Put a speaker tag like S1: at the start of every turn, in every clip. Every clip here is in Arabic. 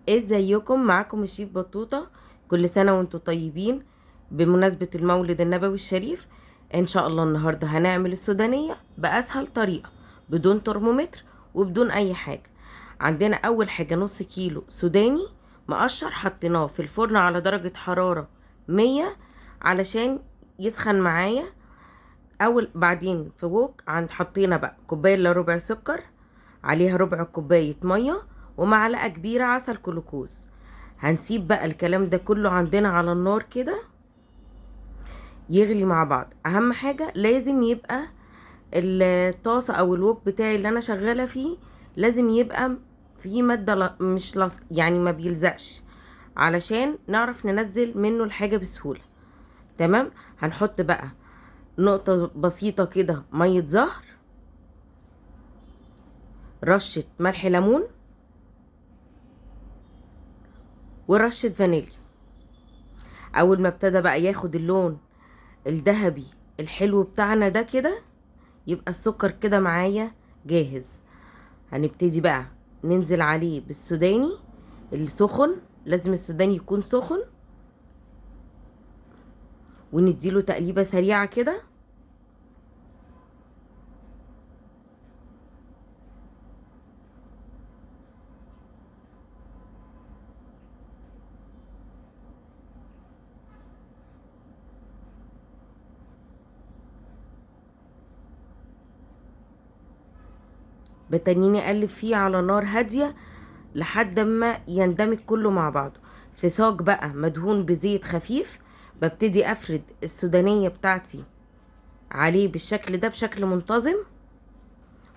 S1: ازيكم؟ معاكم الشيف بطوطة. كل سنة وانتم طيبين بمناسبة المولد النبوي الشريف. ان شاء الله النهاردة هنعمل السودانية بأسهل طريقة، بدون ترمومتر وبدون اي حاجة. عندنا اول حاجة نص كيلو سوداني مقشر، حطيناه في الفرن على درجة حرارة 100 علشان يسخن معايا. بعدين في ووك حطينا بقى كوباية الا ربع سكر، عليها ربع كوباية مية، ومعلقة كبيرة عسل كلوكوز. هنسيب بقى الكلام ده كله عندنا على النار كده يغلي مع بعض. اهم حاجة لازم يبقى الطاسة او الوك بتاعي اللي انا شغالة فيه لازم يبقى فيه مادة مش يعني ما بيلزقش، علشان نعرف ننزل منه الحاجة بسهولة. تمام. هنحط بقى نقطة بسيطة كده مية زهر، رشة ملح ليمون، ورشة فانيليا. اول ما ابتدى بقى ياخد اللون الذهبي الحلو بتاعنا ده كده، يبقى السكر كده معايا جاهز. هنبتدي بقى ننزل عليه بالسوداني السخن، لازم السوداني يكون سخن، ونديله تقليبة سريعة كده. بتنيني اقلب فيه على نار هادية لحد ما يندمج كله مع بعضه. في صاج بقى مدهون بزيت خفيف ببتدي افرد السودانية بتاعتي عليه بالشكل ده بشكل منتظم.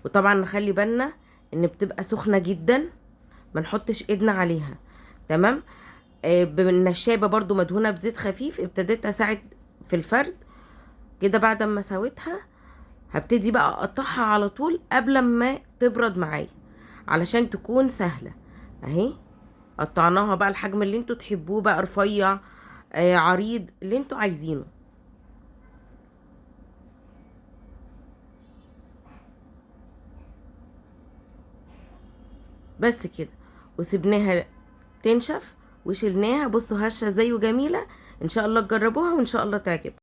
S1: وطبعا نخلي بالنا ان بتبقى سخنة جدا، ما نحطش ايدنا عليها. تمام. بالنشابة برضو مدهونة بزيت خفيف ابتديت اساعد في الفرد كده. بعد ما سويتها هبتدي بقى اقطعها على طول قبل ما تبرد معايا علشان تكون سهلة. اهي قطعناها بقى الحجم اللي انتوا تحبوه، بقى رفيع عريض اللي انتوا عايزينه. بس كده، وسبناها تنشف وشلناها. بصوا هشة زي وجميلة. ان شاء الله تجربوها وان شاء الله تعجبكم.